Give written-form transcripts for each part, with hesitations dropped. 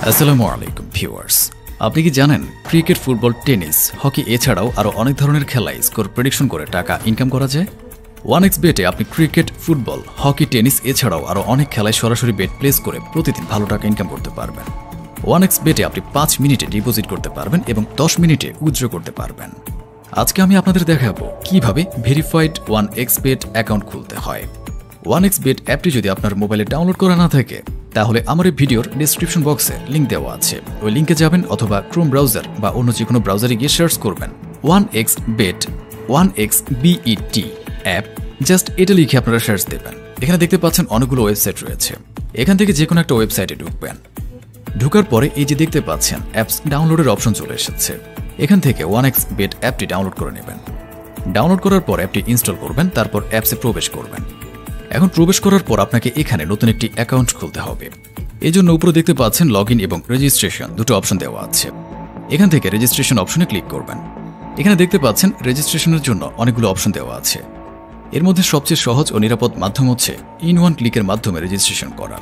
আসসালামু আলাইকুম ভিউয়ার্স, আপনি কি জানেন ক্রিকেট, ফুটবল, টেনিস, হকি এছাড়াও আরও অনেক ধরনের খেলায় স্কোর প্রেডিকশন করে টাকা ইনকাম করা যায়? 1x বেটে আপনি ক্রিকেট, ফুটবল, হকি, টেনিস এছাড়াও আরও অনেক খেলায় সরাসরি বেট প্লেস করে প্রতিদিন ভালো টাকা ইনকাম করতে পারবেন। 1x বেটে আপনি 5 মিনিটে ডিপোজিট করতে পারবেন এবং 10 মিনিটে উইথড্র করতে পারবেন। আজকে আমি আপনাদের দেখাবো কিভাবে ভেরিফাইড 1x বেট অ্যাকাউন্ট খুলতে হয়। 1x বেট অ্যাপটি যদি আপনার মোবাইলে ডাউনলোড করা না থাকে তাহলে আমার এই ভিডিওর ডেসক্রিপশন বক্সে লিঙ্ক দেওয়া আছে, ওই লিঙ্কে যাবেন অথবা ক্রোম ব্রাউজার বা অন্য যে কোনো ব্রাউজারে গিয়ে সার্চ করবেন 1x bet 1x BET app. Just এটা লিখে আপনারা সার্চ দেবেন। এখানে দেখতে পাচ্ছেন অনেকগুলো ওয়েবসাইট রয়েছে। এখান থেকে যে কোনো একটা ওয়েবসাইটে ঢুকবেন। ঢোকার পরে এই যে দেখতে পাচ্ছেন অ্যাপস ডাউনলোডের অপশন চলে এসেছে। এখান থেকে 1x বেট অ্যাপটি ডাউনলোড করে নেবেন। ডাউনলোড করার পর অ্যাপটি ইনস্টল করবেন, তারপর অ্যাপসে প্রবেশ করবেন। এখন প্রবেশ করার পর আপনাকে এখানে নতুন একটি অ্যাকাউন্ট খুলতে হবে। এই জন্য উপরে দেখতে পাচ্ছেন লগ ইন এবং রেজিস্ট্রেশন দুটো অপশন দেওয়া আছে। এখান থেকে রেজিস্ট্রেশন অপশনে ক্লিক করবেন। এখানে দেখতে পাচ্ছেন রেজিস্ট্রেশনের জন্য অনেকগুলো অপশন দেওয়া আছে। এর মধ্যে সবচেয়ে সহজ ও নিরাপদ মাধ্যম হচ্ছে ইন ওয়ান ক্লিকের মাধ্যমে রেজিস্ট্রেশন করা।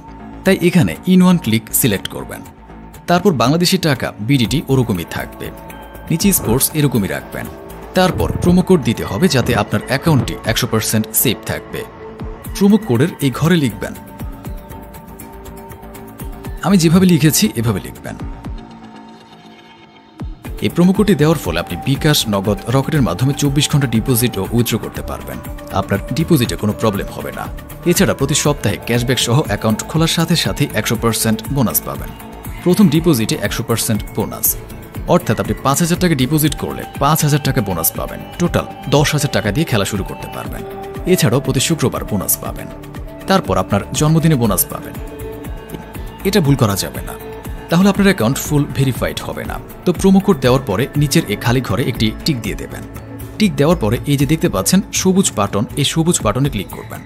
তাই এখানে ইন ওয়ান ক্লিক সিলেক্ট করবেন। তারপর বাংলাদেশি টাকা BDT ওরকমই থাকবে, নিচে স্পোর্টস এরকমই রাখবেন। তারপর প্রোমো কোড দিতে হবে যাতে আপনার অ্যাকাউন্টটি 100% সেফ থাকবে। প্রোমো কোডের এই ঘরে লিখবেন, আমি যেভাবে লিখেছি এভাবে লিখবেন। এই প্রোমো কোডটি দেওয়ার ফলে আপনি বিকাশ, নগদ, রকেটের মাধ্যমে 24 ঘন্টা ডিপোজিট ও উইথড্র করতে পারবেন। আপনার ডিপোজিটে কোনো প্রবলেম হবে না। এছাড়া প্রতি সপ্তাহে ক্যাশব্যাক সহ অ্যাকাউন্ট খোলার সাথে সাথে 100% বোনাস পাবেন। প্রথম ডিপোজিটে 100% বোনাস, অর্থাৎ আপনি 5,000 টাকা ডিপোজিট করলে 5,000 টাকা বোনাস পাবেন। টোটাল 10,000 টাকা দিয়ে খেলা শুরু করতে পারবেন। এছাড়াও প্রতি শুক্রবার বোনাস পাবেন। তারপর আপনার জন্মদিনে বোনাস পাবেন। এটা ভুল করা যাবে না, তাহলে আপনার অ্যাকাউন্ট ফুল ভেরিফাইড হবে না। তো প্রোমো কোড দেওয়ার পরে নিচের এই খালি ঘরে একটি টিক দিয়ে দেবেন। টিক দেওয়ার পরে এই যে দেখতে পাচ্ছেন সবুজ বাটন, এই সবুজ বাটনে ক্লিক করবেন।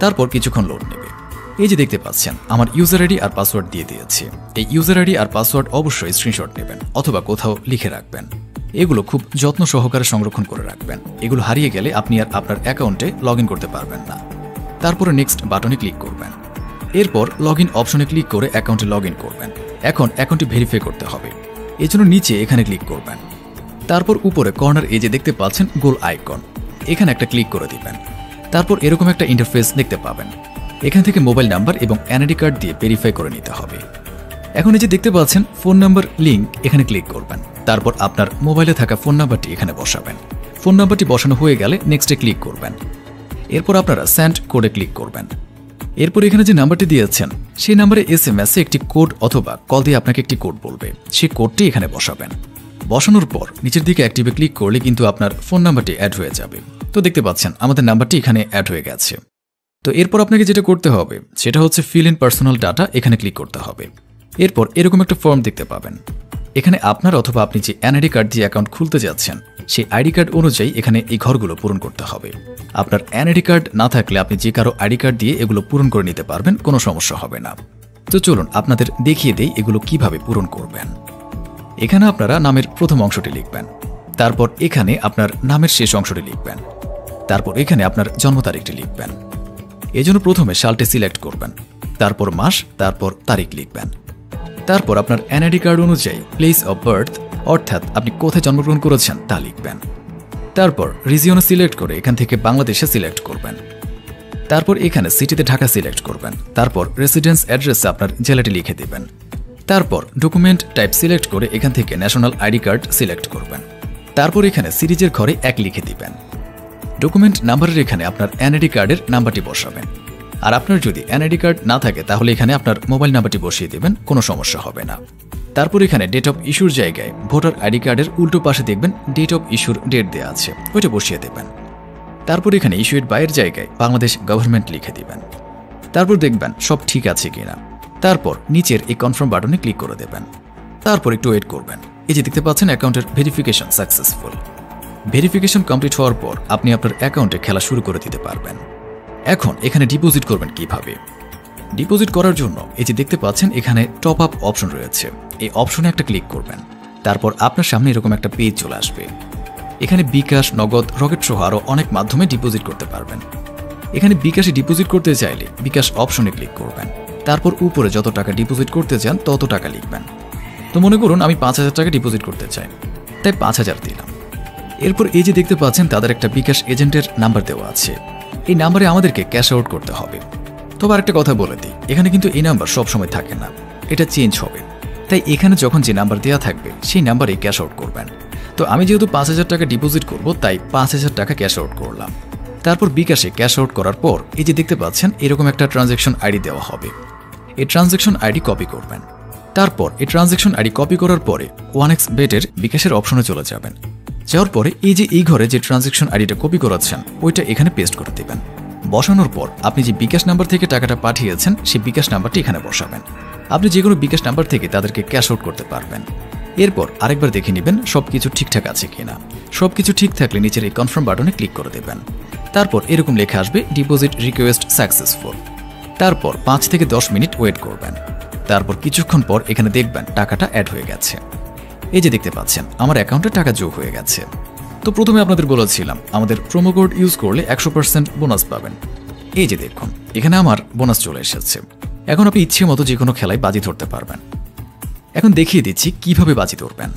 তারপর কিছুক্ষণ লোড নেবে। এই যে দেখতে পাচ্ছেন আমার ইউজার আইডি আর পাসওয়ার্ড দিয়ে দিয়েছি। এই ইউজার আইডি আর পাসওয়ার্ড অবশ্যই স্ক্রিনশট নেবেন অথবা কোথাও লিখে রাখবেন। এগুলো খুব যত্ন সহকারে সংরক্ষণ করে রাখবেন। এগুলো হারিয়ে গেলে আপনি আর আপনার অ্যাকাউন্টে লগ ইন করতে পারবেন না। তারপরে নেক্সট বাটনে ক্লিক করবেন। এরপর লগ ইন অপশনে ক্লিক করে অ্যাকাউন্টে লগ ইন করবেন। এখন অ্যাকাউন্টটি ভেরিফাই করতে হবে, এই জন্য নিচে এখানে ক্লিক করবেন। তারপর উপরে কর্নার এই যে দেখতে পাচ্ছেন গোল আইকন, এখানে একটা ক্লিক করে দিবেন। তারপর এরকম একটা ইন্টারফেস দেখতে পাবেন। এখান থেকে মোবাইল নাম্বার এবং এনআইডি কার্ড দিয়ে ভেরিফাই করে নিতে হবে। এখন এই যে দেখতে পাচ্ছেন ফোন নাম্বার লিঙ্ক, এখানে ক্লিক করবেন। তারপর আপনার মোবাইলে থাকা ফোন নাম্বারটি এখানে বসাবেন। ফোন নাম্বারটি বসানো হয়ে গেলে নেক্সটে ক্লিক করবেন। এরপর আপনারা সেন্ড কোডে ক্লিক করবেন। এরপর এখানে যে নাম্বারটি দিয়েছেন সেই নাম্বারে SMS-এ একটি কোড অথবা কল দিয়ে আপনাকে একটি কোড বলবে, সেই কোডটি এখানে বসাবেন। বসানোর পর নিচের দিকে অ্যাক্টিভে ক্লিক করলে কিন্তু আপনার ফোন নাম্বারটি অ্যাড হয়ে যাবে। তো দেখতে পাচ্ছেন আমাদের নাম্বারটি এখানে অ্যাড হয়ে গেছে। তো এরপর আপনাকে যেটা করতে হবে সেটা হচ্ছে ফিল ইন পার্সোনাল ডাটা, এখানে ক্লিক করতে হবে। এরপর এরকম একটা ফর্ম দেখতে পাবেন। এখানে আপনার অথবা আপনি যে এনআইডি কার্ড দিয়ে অ্যাকাউন্ট খুলতে যাচ্ছেন সেই আইডি কার্ড অনুযায়ী এখানে এই ঘরগুলো পূরণ করতে হবে। আপনার এনআইডি কার্ড না থাকলে আপনি যে কারো আইডি কার্ড দিয়ে এগুলো পূরণ করে নিতে পারবেন, কোনো সমস্যা হবে না। তো চলুন আপনাদের দেখিয়ে দেই এগুলো কিভাবে পূরণ করবেন। এখানে আপনারা নামের প্রথম অংশটি লিখবেন। তারপর এখানে আপনার নামের শেষ অংশটি লিখবেন। তারপর এখানে আপনার জন্ম তারিখটি লিখবেন। এজন্য প্রথমে সালটি সিলেক্ট করবেন, তারপর মাস, তারপর তারিখ লিখবেন। তারপর আপনার এনআইডি কার্ড অনুযায়ী প্লেস অফ বার্থ, অর্থাৎ আপনি কোথায় জন্মগ্রহণ করেছেন তা লিখবেন। তারপর রিজিয়নে সিলেক্ট করে এখান থেকে বাংলাদেশে সিলেক্ট করবেন। তারপর এখানে সিটিতে ঢাকা সিলেক্ট করবেন। তারপর রেসিডেন্স অ্যাড্রেসে আপনার জেলাটি লিখে দেবেন। তারপর ডকুমেন্ট টাইপ সিলেক্ট করে এখান থেকে ন্যাশনাল আইডি কার্ড সিলেক্ট করবেন। তারপর এখানে সিরিজের ঘরে 1 লিখে দিবেন। ডকুমেন্ট নাম্বারের এখানে আপনার এনআইডি কার্ডের নাম্বারটি বসাবেন। আর আপনার যদি এনআইডি কার্ড না থাকে তাহলে এখানে আপনার মোবাইল নাম্বারটি বসিয়ে দেবেন, কোনো সমস্যা হবে না। তারপর এখানে ডেট অফ ইস্যুর জায়গায় ভোটার আইডি কার্ডের উল্টো পাশে দেখবেন ডেট অফ ইস্যুর ডেট দেওয়া আছে, ওইটা বসিয়ে দেবেন। তারপর এখানে ইস্যুয়ের বাইরের জায়গায় বাংলাদেশ গভর্নমেন্ট লিখে দিবেন। তারপর দেখবেন সব ঠিক আছে কিনা। তারপর নিচের এই কনফার্ম বাটনে ক্লিক করে দেবেন। তারপর একটু ওয়েট করবেন। এই যে দেখতে পাচ্ছেন অ্যাকাউন্টের ভেরিফিকেশন সাকসেসফুল। ভেরিফিকেশন কমপ্লিট হওয়ার পর আপনি আপনার অ্যাকাউন্টে খেলা শুরু করে দিতে পারবেন। এখন এখানে ডিপোজিট করবেন কিভাবে। ডিপোজিট করার জন্য এই যে দেখতে পাচ্ছেন এখানে টপ আপ অপশন রয়েছে, এই অপশনে একটা ক্লিক করবেন। তারপর আপনার সামনে এরকম একটা পেজ চলে আসবে। এখানে বিকাশ, নগদ, রকেট সহ আরও অনেক মাধ্যমে ডিপোজিট করতে পারবেন। এখানে বিকাশে ডিপোজিট করতে চাইলে বিকাশ অপশনে ক্লিক করবেন। তারপর উপরে যত টাকা ডিপোজিট করতে চান তত টাকা লিখবেন। তো মনে করুন আমি 5,000 টাকা ডিপোজিট করতে চাই, তাই 5,000 দিলাম। এরপর এই যে দেখতে পাচ্ছেন তাদের একটা বিকাশ এজেন্টের নাম্বার দেওয়া আছে, এই নাম্বারে আমাদেরকে ক্যাশ আউট করতে হবে। তবে আরেকটা কথা বলে দিই, এখানে কিন্তু এই নাম্বার সবসময় থাকে না, এটা চেঞ্জ হবে। তাই এখানে যখন যে নাম্বার দেওয়া থাকবে সেই নাম্বারেই ক্যাশ আউট করবেন। তো আমি যেহেতু 5,000 টাকা ডিপোজিট করব, তাই 5,000 টাকা ক্যাশ আউট করলাম। তারপর বিকাশে ক্যাশ আউট করার পর এই যে দেখতে পাচ্ছেন এরকম একটা ট্রানজ্যাকশন আইডি দেওয়া হবে, এই ট্রানজ্যাকশন আইডি কপি করবেন। তারপর এই ট্রানজ্যাকশন আইডি কপি করার পরে 1xBet-এর বিকাশের অপশনে চলে যাবেন। যাওয়ার পরে এই যে এই ঘরে যে ট্রানজ্যাকশন আইডিটা কপি করাচ্ছেন ওইটা এখানে পেস্ট করে দেবেন। বসানোর পর আপনি যে বিকাশ নাম্বার থেকে টাকাটা পাঠিয়েছেন সেই বিকাশ নাম্বারটি এখানে বসাবেন। আপনি যে কোনো বিকাশ নাম্বার থেকে তাদেরকে ক্যাশ আউট করতে পারবেন। এরপর আরেকবার দেখে নেবেন সবকিছু ঠিকঠাক আছে কিনা। সবকিছু ঠিক থাকলে নিচের এই কনফার্ম বাটনে ক্লিক করে দেবেন। তারপর এরকম লেখা আসবে ডিপোজিট রিকোয়েস্ট সাকসেসফুল। তারপর 5 থেকে 10 মিনিট ওয়েট করবেন। তারপর কিছুক্ষণ পর এখানে দেখবেন টাকাটা অ্যাড হয়ে গেছে। এই যে দেখতে পাচ্ছেন আমার অ্যাকাউন্টে টাকা যোগ হয়ে গেছে। তো প্রথমে আপনাদের বলেছিলাম আমাদের প্রোমো কোড ইউজ করলে 100% বোনাস পাবেন। এই যে দেখুন এখানে আমার বোনাস চলে এসেছে। এখন আপনি ইচ্ছে মতো যে কোনো খেলায় বাজি ধরতে পারবেন। এখন দেখিয়ে দিচ্ছি কিভাবে বাজি ধরবেন।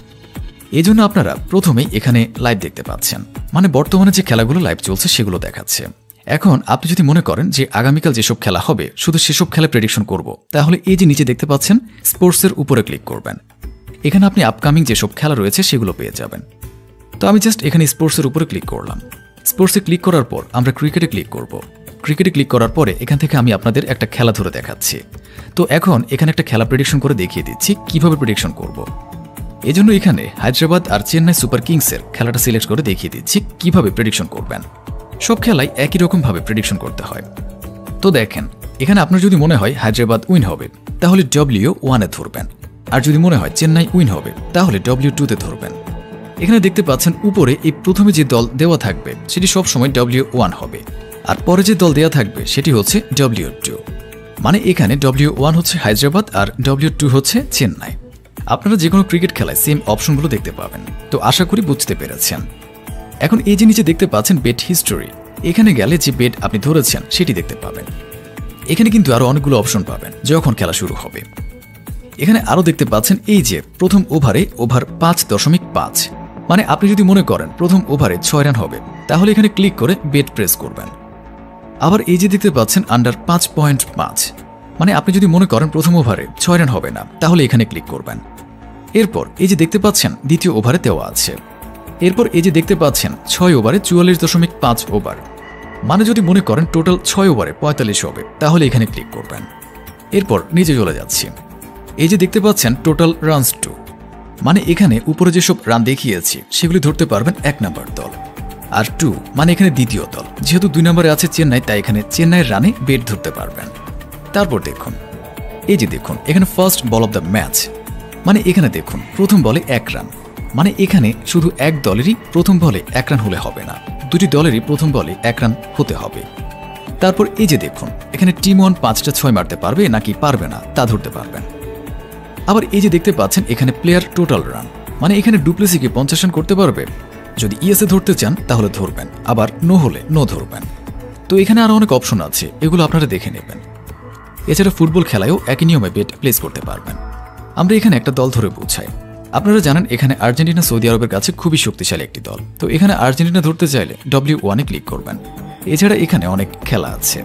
এই জন্য আপনারা প্রথমেই এখানে লাইভ দেখতে পাচ্ছেন, মানে বর্তমানে যে খেলাগুলো লাইভ চলছে সেগুলো দেখাচ্ছে। এখন আপনি যদি মনে করেন যে আগামীকাল যেসব খেলা হবে শুধু সেসব খেলা প্রেডিকশন করব, তাহলে এই যে নিচে দেখতে পাচ্ছেন স্পোর্টসের উপরে ক্লিক করবেন। এখানে আপনি আপকামিং যেসব খেলা রয়েছে সেগুলো পেয়ে যাবেন। তো আমি জাস্ট এখানে স্পোর্টসের উপরে ক্লিক করলাম। স্পোর্টসে ক্লিক করার পর আমরা ক্রিকেটে ক্লিক করব। ক্রিকেটে ক্লিক করার পরে এখান থেকে আমি আপনাদের একটা খেলা ধরে দেখাচ্ছি। তো এখন এখানে একটা খেলা প্রেডিকশন করে দেখিয়ে দিচ্ছি কিভাবে প্রেডিকশন করব। এই জন্য এখানে হায়দ্রাবাদ আর চেন্নাই সুপার কিংসের খেলাটা সিলেক্ট করে দেখিয়ে দিচ্ছি কিভাবে প্রেডিকশন করবেন। সব খেলাই একই রকমভাবে প্রেডিকশন করতে হয়। তো দেখেন এখানে আপনার যদি মনে হয় হায়দ্রাবাদ উইন হবে তাহলে W1-এ ধরবেন, আর যদি মনে হয় চেন্নাই উইন হবে তাহলে W2-তে ধরবেন। এখানে দেখতে পাচ্ছেন উপরে এই প্রথমে যে দল দেওয়া থাকবে সেটি সবসময় W1 হবে, আর পরে যে দল দেওয়া থাকবে সেটি হচ্ছে W2। মানে এখানে W1 হচ্ছে হায়দ্রাবাদ আর W2 হচ্ছে চেন্নাই। আপনারা যে কোনো ক্রিকেট খেলায় সেম অপশনগুলো দেখতে পাবেন। তো আশা করি বুঝতে পেরেছেন। এখন এই যে নিচে দেখতে পাচ্ছেন বেট হিস্টোরি, এখানে গেলে যে বেট আপনি ধরেছেন সেটি দেখতে পাবেন। এখানে কিন্তু আরো অনেকগুলো অপশন পাবেন যখন খেলা শুরু হবে। এখানে আরো দেখতে পাচ্ছেন এই যে প্রথম ওভারে ওভার 5.5, মানে আপনি যদি মনে করেন প্রথম ওভারে 6 রান হবে তাহলে এখানে ক্লিক করে বেট প্রেস করবেন। আবার এই যে দেখতে পাচ্ছেন আন্ডার 5.5, মানে আপনি যদি মনে করেন প্রথম ওভারে 6 রান হবে না তাহলে এখানে ক্লিক করবেন। এরপর এই যে দেখতে পাচ্ছেন দ্বিতীয় ওভারে দেওয়া আছে। এরপর এই যে দেখতে পাচ্ছেন 6 ওভারে 44.5 ওভার, মানে যদি মনে করেন টোটাল 6 ওভারে 45 হবে তাহলে এখানে ক্লিক করবেন। এরপর নিচে চলে যাচ্ছি। এই যে দেখতে পাচ্ছেন টোটাল রানস 2, মানে এখানে উপরে যেসব রান দেখিয়েছি সেগুলি ধরতে পারবেন 1 নম্বর দল, আর 2 মানে এখানে দ্বিতীয় দল। যেহেতু 2 নম্বরে আছে চেন্নাই তাই এখানে চেন্নাইয়ের রানে বেট ধরতে পারবেন। তারপর দেখুন এই যে দেখুন এখানে first ball of the match, মানে এখানে দেখুন প্রথম বলে 1 রান, মানে এখানে শুধু এক দলেরই প্রথম বলে 1 রান হলে হবে না, দুটি দলেরই প্রথম বলে 1 রান হতে হবে। তারপর এই যে দেখুন এখানে টিম 1 5টা 6 মারতে পারবে নাকি পারবে না তা ধরতে পারবেন। আবার এই যে দেখতে পাচ্ছেন এখানে প্লেয়ার টোটাল রান, মানে এখানে ডুপ্লেসিকে 50 রান করতে পারবে। যদি ইএসএ ধরতে চান তাহলে ধরবেন, আবার নো হলে নো ধরবেন। তো এখানে আরো অনেক অপশন আছে, এগুলো আপনারা দেখে নেবেন। এছাড়া ফুটবল খেলায়ও একই নিয়মে বেট প্লেস করতে পারবেন। আমরা এখানে একটা দল ধরে বোঝাই। আপনারা জানেন এখানে আর্জেন্টিনা সৌদি আরবের কাছে খুবই শক্তিশালী একটি দল। তো এখানে আর্জেন্টিনা ধরতে চাইলে W1-এ ক্লিক করবেন। এছাড়া এখানে অনেক খেলা আছে।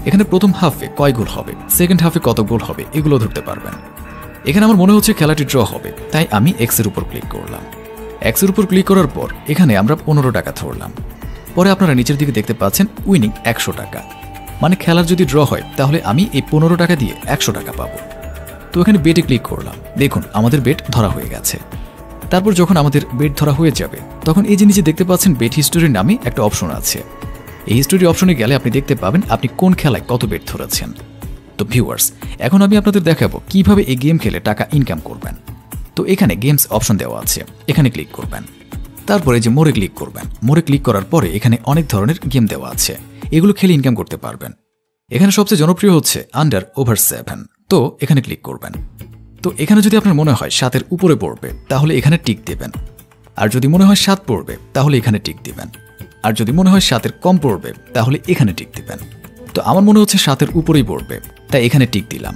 এখানে প্রথম হাফে কয় গোল হবে, সেকেন্ড হাফে কত গোল হবে এগুলো ধরতে পারবেন। এখানে আমার মনে হচ্ছে খেলাটি ড্র হবে, তাই আমি এক্সের উপর ক্লিক করলাম। এক্সের উপর ক্লিক করার পর এখানে আমরা 15 টাকা ধরলাম। পরে আপনারা নিচের দিকে দেখতে পাচ্ছেন উইনিং 100 টাকা, মানে খেলার যদি ড্র হয় তাহলে আমি এই 15 টাকা দিয়ে 100 টাকা পাবো। তো এখানে বেটে ক্লিক করলাম। দেখুন আমাদের বেট ধরা হয়ে গেছে। তারপর যখন আমাদের বেট ধরা হয়ে যাবে তখন এই যে নিচে দেখতে পাচ্ছেন বেট হিস্টোরির নামে একটা অপশন আছে। এই হিস্টোরি অপশনে গেলে আপনি দেখতে পাবেন আপনি কোন খেলায় কত বেট ধরেছেন। তো ভিউয়ার্স, এখন আমি আপনাদের দেখাবো কিভাবে এই গেম খেলে টাকা ইনকাম করবেন। তো এখানে গেমস অপশন দেওয়া আছে, এখানে ক্লিক করবেন। তারপরে যে মোড়ে ক্লিক করবেন। মোড়ে ক্লিক করার পরে এখানে অনেক ধরনের গেম দেওয়া আছে, এগুলো খেলে ইনকাম করতে পারবেন। এখানে সবচেয়ে জনপ্রিয় হচ্ছে আন্ডার ওভার 7, তো এখানে ক্লিক করবেন। তো এখানে যদি আপনার মনে হয় 7-এর উপরে পড়বে তাহলে এখানে টিক দেবেন, আর যদি মনে হয় 7 পড়বে তাহলে এখানে টিক দিবেন, আর যদি মনে হয় 7-এর কম পড়বে তাহলে এখানে টিক দিবেন। তো আমার মনে হচ্ছে 7-এর উপরেই পড়বে, তাই এখানে টিক দিলাম।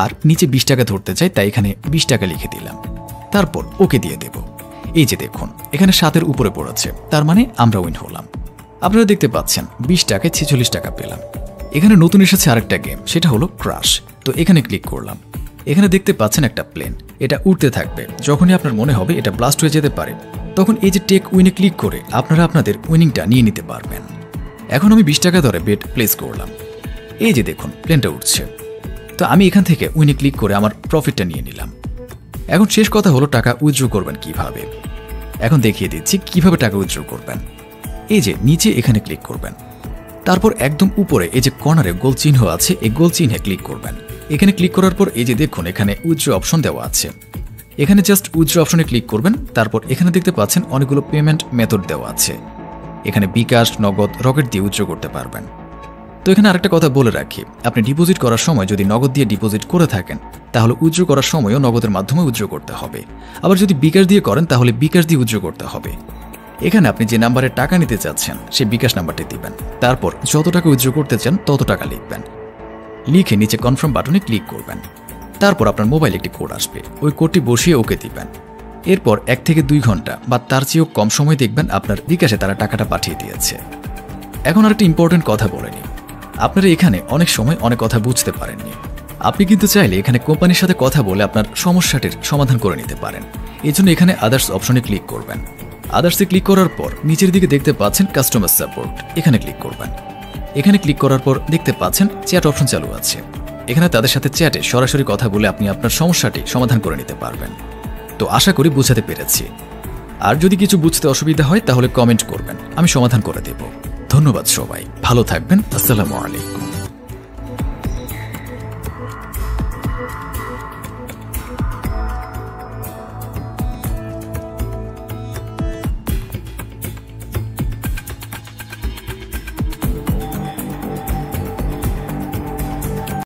আর নিচে 20 টাকা ধরতে চাই, তাই এখানে 20 টাকা লিখে দিলাম। তারপর ওকে দিয়ে দেব। এই যে দেখুন এখানে 7-এর উপরে পড়েছে, তার মানে আমরা উইন হলাম। আপনারা দেখতে পাচ্ছেন 20 টাকায় 46 টাকা পেলাম। এখানে নতুন এসেছে আরেকটা গেম, সেটা হলো ক্রাশ। তো এখানে ক্লিক করলাম। এখানে দেখতে পাচ্ছেন একটা প্লেন, এটা উড়তে থাকবে। যখনই আপনার মনে হবে এটা ব্লাস্ট হয়ে যেতে পারে, তখন এই যে টেক উইনে ক্লিক করে আপনারা আপনাদের উইনিংটা নিয়ে নিতে পারবেন। এখন আমি 20 টাকা ধরে বেট প্লেস করলাম। এই যে দেখুন প্লেনটা উঠছে। তো আমি এখান থেকে উইনে ক্লিক করে আমার প্রফিটটা নিয়ে নিলাম। এখন শেষ কথা হলো টাকা উইথড্র করবেন কিভাবে। এখন দেখিয়ে দিচ্ছি কিভাবে টাকা উইথড্র করবেন। এই যে নিচে এখানে ক্লিক করবেন, তারপর একদম উপরে এই যে কর্নারে গোল চিহ্ন আছে, এই গোল চিহ্নে ক্লিক করবেন। এখানে ক্লিক করার পর এই যে দেখুন এখানে উইথড্র অপশন দেওয়া আছে, এখানে জাস্ট উইথড্র অপশনে ক্লিক করবেন। তারপর এখানে দেখতে পাচ্ছেন অনেকগুলো পেমেন্ট মেথড দেওয়া আছে, এখানে বিকাশ, নগদ, রকেট দিয়ে উইথড্র করতে পারবেন। তো এখানে আরেকটা কথা বলে রাখি, আপনি ডিপোজিট করার সময় যদি নগদ দিয়ে ডিপোজিট করে থাকেন তাহলে উইথড্র করার সময়ও নগদের মাধ্যমে উইথড্র করতে হবে। আবার যদি বিকাশ দিয়ে করেন তাহলে বিকাশ দিয়ে উইথড্র করতে হবে। এখানে আপনি যে নাম্বারে টাকা নিতে চাচ্ছেন সেই বিকাশ নাম্বারটি দিবেন, তারপর যত টাকা উইথড্র করতে চান তত টাকা লিখবেন। লিখে নিচে কনফার্ম বাটনে ক্লিক করবেন। তারপর আপনার মোবাইলে একটি কোড আসবে, ওই কোডটি বসিয়ে ওকে দিবেন। এরপর 1 থেকে 2 ঘন্টা বা তার চেয়েও কম সময় দেখবেন আপনার বিকাশে তারা টাকাটা পাঠিয়ে দিয়েছে। এখন আরেকটা ইম্পর্টেন্ট কথা বলে নিই, আপনারা এখানে অনেক সময় অনেক কথা বুঝতে পারেননি। আপনি কিন্তু চাইলে এখানে কোম্পানির সাথে কথা বলে আপনার সমস্যাটির সমাধান করে নিতে পারেন। এই জন্য এখানে আদার্স অপশনে ক্লিক করবেন। আদার্সে ক্লিক করার পর নিচের দিকে দেখতে পাচ্ছেন কাস্টমার সাপোর্ট, এখানে ক্লিক করবেন। এখানে ক্লিক করার পর দেখতে পাচ্ছেন চ্যাট অপশন চালু আছে, এখানে তাদের সাথে চ্যাটে সরাসরি কথা বলে আপনি আপনার সমস্যাটি সমাধান করে নিতে পারবেন। তো আশা করি বুঝাতে পেরেছি। আর যদি কিছু বুঝতে অসুবিধা হয় তাহলে কমেন্ট করবেন, আমি সমাধান করে দেব। ধন্যবাদ সবাই, ভালো থাকবেন। আসসালামু আলাইকুম।